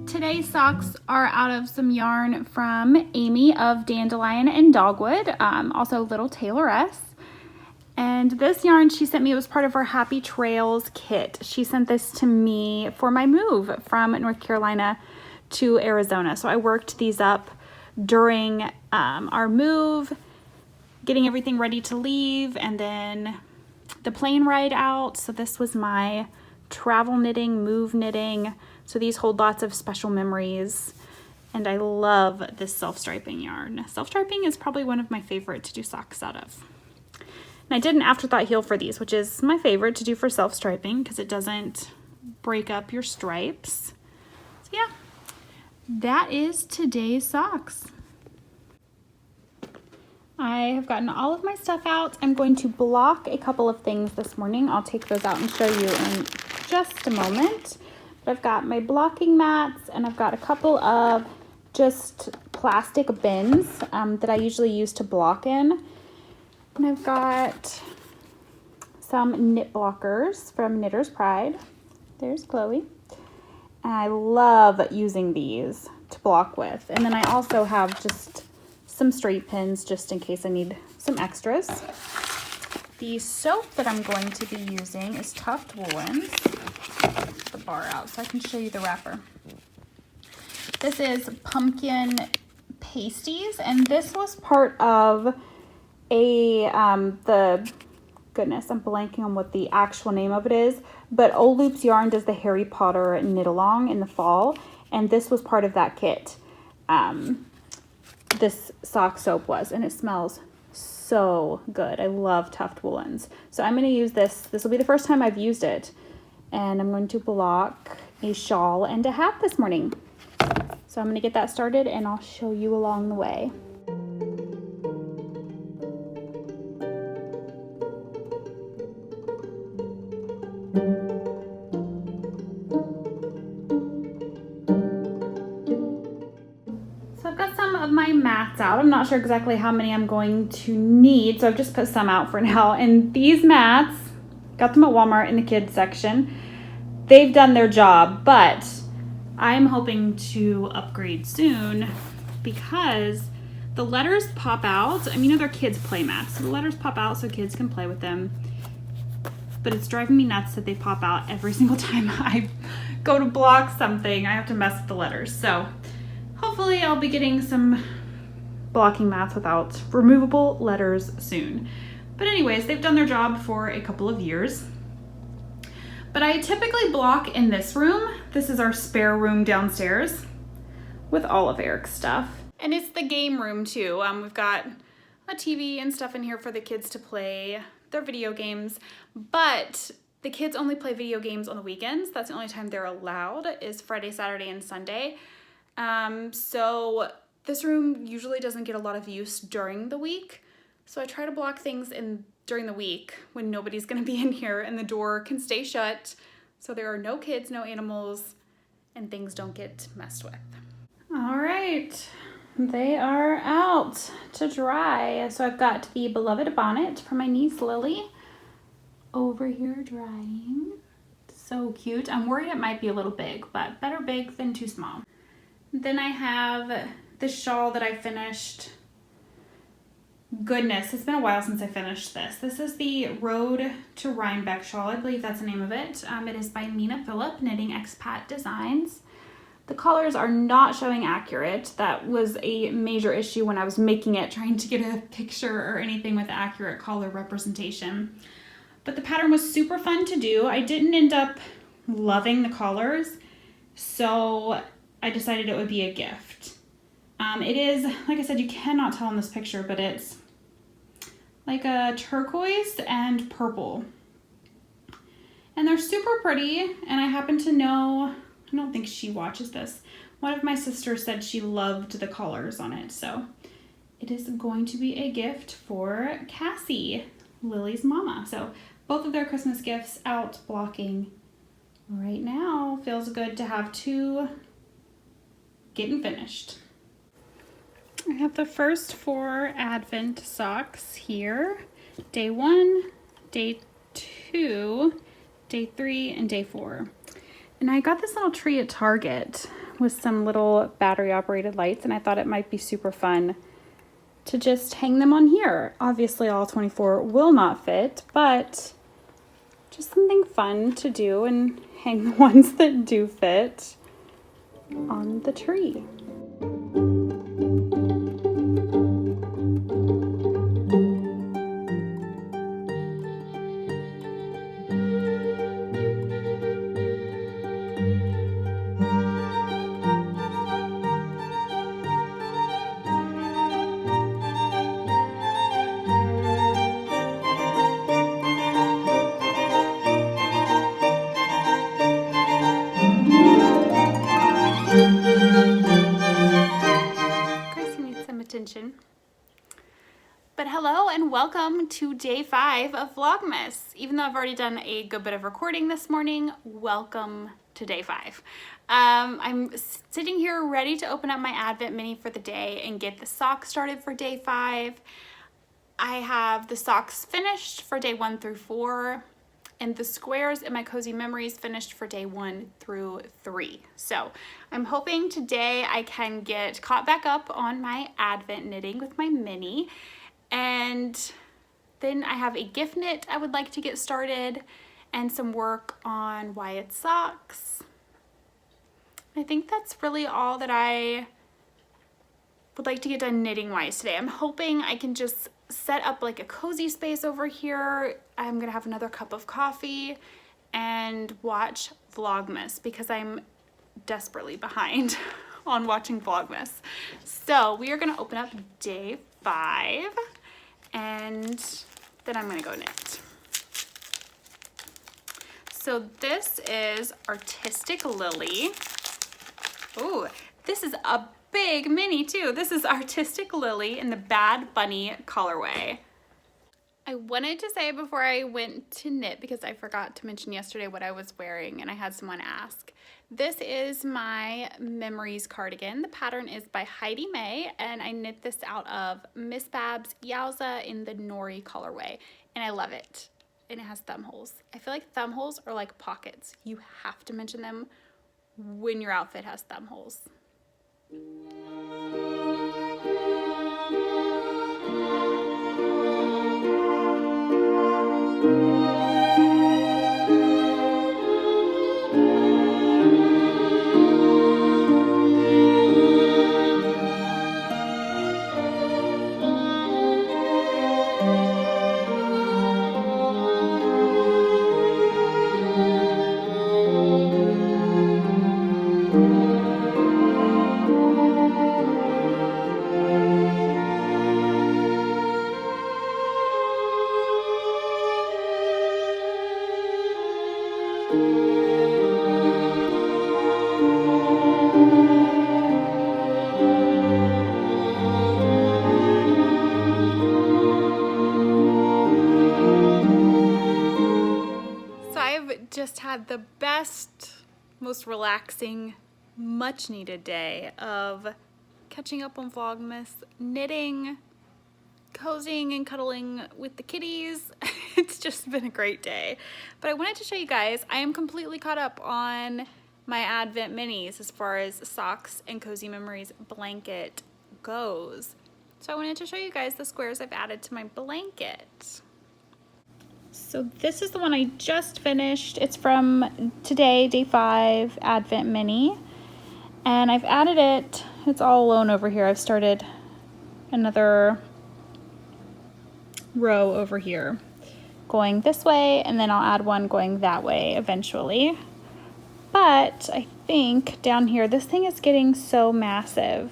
Today's socks are out of some yarn from Amy of Dandelion and Dogwood, also Little Tailoress. And this yarn she sent me, it was part of her Happy Trails kit. She sent this to me for my move from North Carolina to Arizona. So I worked these up during our move, getting everything ready to leave, and then the plane ride out. So this was my travel knitting, move knitting. So these hold lots of special memories, and I love this self-striping yarn. Self-striping is probably one of my favorite to do socks out of. And I did an afterthought heel for these, which is my favorite to do for self-striping because it doesn't break up your stripes. So yeah, that is today's socks. I have gotten all of my stuff out. I'm going to block a couple of things this morning. I'll take those out and show you in just a moment. I've got my blocking mats, and I've got a couple of just plastic bins that I usually use to block in. And I've got some knit blockers from Knitter's Pride. There's Chloe. And I love using these to block with. And then I also have just some straight pins just in case I need some extras. The soap that I'm going to be using is Tuft Woolens. The bar out so I can show you the wrapper. This is Pumpkin Pasties, and this was part of I'm blanking on what the actual name of it is, but Old Loops Yarn does the Harry Potter knit along in the fall, and this was part of that kit. This sock soap was, and it smells so good. I love Tuft Woolens. So I'm going to use this. This will be the first time I've used it. And I'm going to block a shawl and a hat this morning. So I'm going to get that started and I'll show you along the way. So I've got some of my mats out. I'm not sure exactly how many I'm going to need, so I've just put some out for now. And these mats, got them at Walmart in the kids section. They've done their job, but I'm hoping to upgrade soon because the letters pop out. I mean, they're kids' play mats. So the letters pop out so kids can play with them. But it's driving me nuts that they pop out every single time I go to block something. I have to mess with the letters. So hopefully I'll be getting some blocking mats without removable letters soon. But anyways, they've done their job for a couple of years. But I typically block in this room. This is our spare room downstairs with all of Eric's stuff. And it's the game room too. We've got a TV and stuff in here for the kids to play their video games. But the kids only play video games on the weekends. That's the only time they're allowed is Friday, Saturday, and Sunday. So this room usually doesn't get a lot of use during the week. So I try to block things in during the week when nobody's gonna be in here and the door can stay shut so there are no kids, no animals, and things don't get messed with. All right, they are out to dry. So I've got the beloved bonnet for my niece Lily over here drying. So cute. I'm worried it might be a little big, but better big than too small. Then I have the shawl that I finished. Goodness, it's been a while since I finished this. This is the Road to Rhinebeck shawl. I believe that's the name of it. It is by Mina Phillip, Knitting Expat Designs. The colors are not showing accurate. That was a major issue when I was making it, trying to get a picture or anything with accurate color representation. But the pattern was super fun to do. I didn't end up loving the colors, so I decided it would be a gift. It is, like I said, you cannot tell in this picture, but it's like a turquoise and purple. And they're super pretty, and I happen to know, I don't think she watches this. One of my sisters said she loved the colors on it, so it is going to be a gift for Cassie, Lily's mama. So both of their Christmas gifts out blocking right now. Feels good to have two getting finished. I have the first 4 Advent socks here. Day 1, day 2, day 3, and day 4. And I got this little tree at Target with some little battery operated lights, and I thought it might be super fun to just hang them on here. Obviously all 24 will not fit, but just something fun to do and hang the ones that do fit on the tree. Attention. But hello and welcome to day 5 of Vlogmas. Even though I've already done a good bit of recording this morning, welcome to day 5. I'm sitting here ready to open up my Advent mini for the day and get the socks started for day 5. I have the socks finished for day 1 through 4. And the squares in my Cozy Memories finished for day 1 through 3. So I'm hoping today I can get caught back up on my Advent knitting with my mini. And then I have a gift knit I would like to get started and some work on Wyatt's socks. I think that's really all that I would like to get done knitting wise today. I'm hoping I can just set up like a cozy space over here. I'm gonna have another cup of coffee and watch Vlogmas because I'm desperately behind on watching Vlogmas. So we are gonna open up day 5 and then I'm gonna go knit. So this is Artistic Lily. Oh, this is a big mini too. This is Artistic Lily in the Bad Bunny colorway. I wanted to say before I went to knit, because I forgot to mention yesterday what I was wearing and I had someone ask. This is my Memories cardigan. The pattern is by Heidi May and I knit this out of Miss Babs Yowza in the Nori colorway and I love it. And it has thumb holes. I feel like thumb holes are like pockets. You have to mention them when your outfit has thumb holes. Just had the best, most relaxing, much needed day of catching up on Vlogmas, knitting, cozying and cuddling with the kitties. It's just been a great day. But I wanted to show you guys, I am completely caught up on my Advent minis as far as socks and Cozy Memories blanket goes. So I wanted to show you guys the squares I've added to my blanket. So this is the one I just finished. It's from today, day 5, Advent Mini. And I've added it, it's all alone over here. I've started another row over here going this way, and then I'll add one going that way eventually. But I think down here, this thing is getting so massive.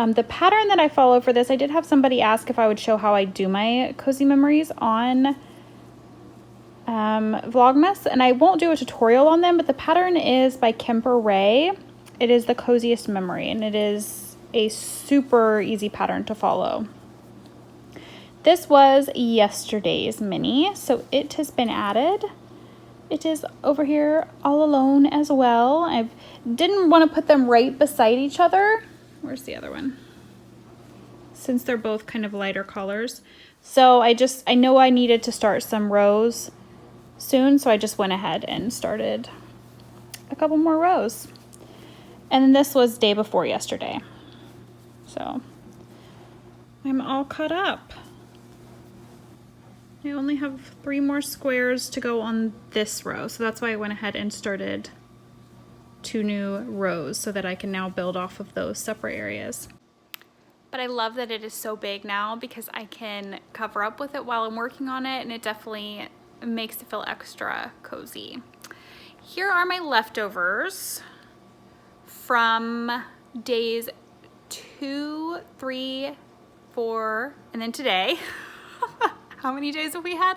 The pattern that I follow for this, I did have somebody ask if I would show how I do my Cozy Memories on Vlogmas, and I won't do a tutorial on them, but the pattern is by Kemper Ray. It is the Coziest Memory, and it is a super easy pattern to follow. This was yesterday's mini, so it has been added. It is over here all alone as well. I didn't want to put them right beside each other. Where's the other one? Since they're both kind of lighter colors. So I know I needed to start some rows soon, so I just went ahead and started a couple more rows. And then this was day before yesterday. So I'm all caught up. I only have 3 more squares to go on this row, so that's why I went ahead and started 2 new rows so that I can now build off of those separate areas. But I love that it is so big now because I can cover up with it while I'm working on it, and it definitely makes it feel extra cozy. Here are my leftovers from days 2, 3, 4, and then today. How many days have we had?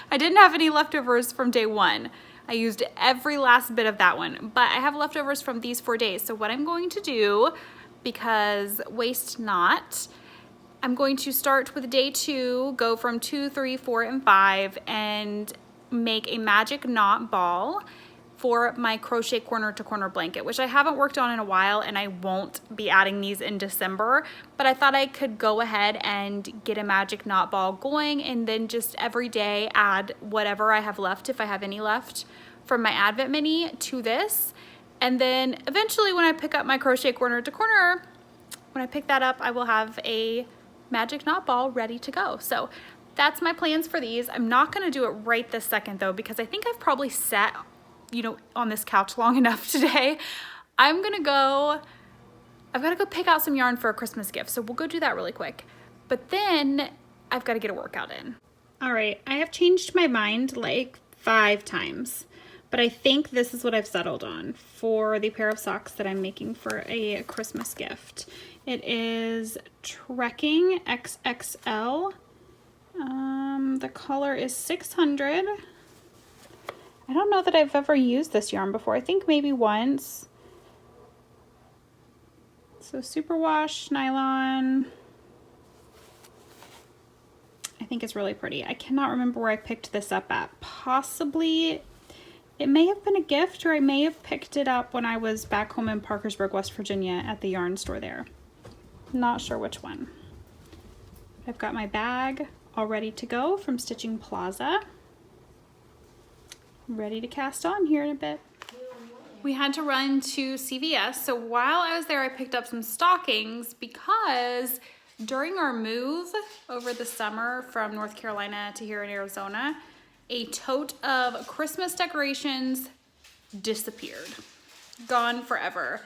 I didn't have any leftovers from day 1. I used every last bit of that one, but I have leftovers from these 4 days. So what I'm going to do, because waste not, I'm going to start with day 2, go from 2, 3, 4, and 5, and make a magic knot ball for my crochet corner to corner blanket, which I haven't worked on in a while, and I won't be adding these in December, but I thought I could go ahead and get a magic knot ball going, and then just every day add whatever I have left, if I have any left from my Advent mini, to this. And then eventually when I pick up my crochet corner to corner, when I pick that up, I will have a magic knot ball ready to go. So that's my plans for these. I'm not gonna do it right this second though, because I think I've probably sat, on this couch long enough today. I've got to go pick out some yarn for a Christmas gift. So we'll go do that really quick. But then I've got to get a workout in. All right, I have changed my mind like 5 times, but I think this is what I've settled on for the pair of socks that I'm making for a Christmas gift. It is Trekking XXL. The color is 600. I don't know that I've ever used this yarn before. I think maybe once. So superwash nylon. I think it's really pretty. I cannot remember where I picked this up at. Possibly, it may have been a gift, or I may have picked it up when I was back home in Parkersburg, West Virginia at the yarn store there. Not sure which one. I've got my bag all ready to go from Stitching Plaza. Ready to cast on here in a bit. We had to run to CVS, so while I was there I picked up some stockings because during our move over the summer from North Carolina to here in Arizona, a tote of Christmas decorations disappeared. Gone forever.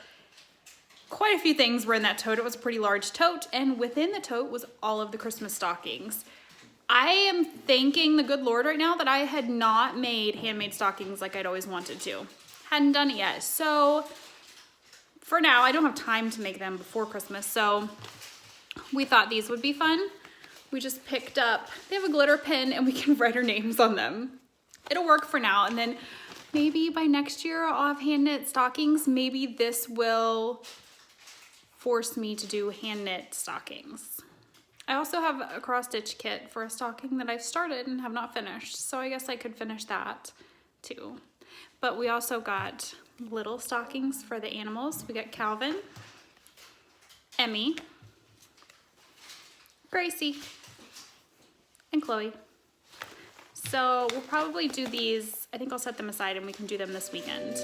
Quite a few things were in that tote. It was a pretty large tote, and within the tote was all of the Christmas stockings. I am thanking the good Lord right now that I had not made handmade stockings like I'd always wanted to. Hadn't done it yet. So for now, I don't have time to make them before Christmas. So we thought these would be fun. We just picked up, they have a glitter pen and we can write our names on them. It'll work for now. And then maybe by next year I'll have hand knit stockings. Maybe this will force me to do hand knit stockings. I also have a cross stitch kit for a stocking that I've started and have not finished, so I guess I could finish that too. But we also got little stockings for the animals. We got Calvin, Emmy, Gracie, and Chloe. So we'll probably do these, I think I'll set them aside and we can do them this weekend.